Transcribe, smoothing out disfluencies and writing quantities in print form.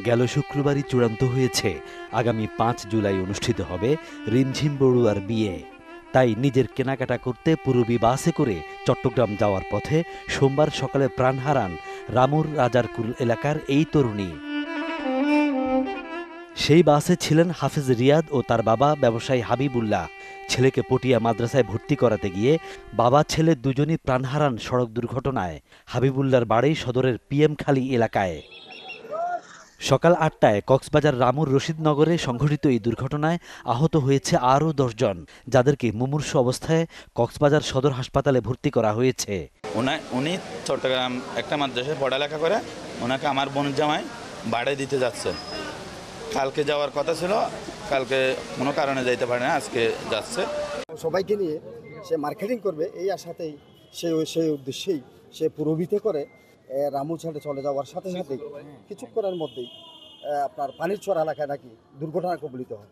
গেল শুক্রবারই চূড়ান্ত হয়েছে আগামী ৫ জুলাই অনুষ্ঠিত হবে রিমঝিম বড়ুয়ার বিয়ে। তাই নিজের কেনাকাটা করতে পূরবী বাসে করে চট্টগ্রাম যাওয়ার পথে সোমবার সকালে প্রাণ হারান রামুর রাজারকুল এলাকার এই তরুণী। সেই বাসে ছিলেন হাফেজ রিয়াদ ও তার বাবা ব্যবসায়ী হাবিবুল্লাহ। ছেলেকে পটিয়া মাদ্রাসায় ভর্তি করাতে গিয়ে বাবা ছেলে দুজনই প্রাণ হারান সড়ক দুর্ঘটনায়। হাবিবুল্লাহর বাড়ি সদরের পিএমখালী এলাকায়। সকাল ৮টায় কক্সবাজার রামুর রশিদনগরে সংঘটিত এই দুর্ঘটনায় আহত হয়েছে আরও ১০ জন, যাদেরকে মুমূর্ষু অবস্থায় কক্সবাজার সদর হাসপাতালে ভর্তি করা হয়েছে। উনি চট্টগ্রাম একটা মাদ্রাসায় পড়ালেখা করে, ওনাকে আমার বোন জামাই বাড়ি দিতে যাচ্ছে। কালকে যাওয়ার কথা ছিল, কালকে কোনো কারণে যাইতে পারে না, আজকে যাচ্ছে। সবাইকে নিয়ে সে মার্কেটিং করবে এই আশাতেই সেই উদ্দেশ্যেই সে পূরবীতে করে রামু ছেড়ে চলে যাওয়ার সাথে সাথেই কিছুক্ষণের মধ্যেই আপনার পানির চর এলাকায় নাকি দুর্ঘটনা কবলিত হয়।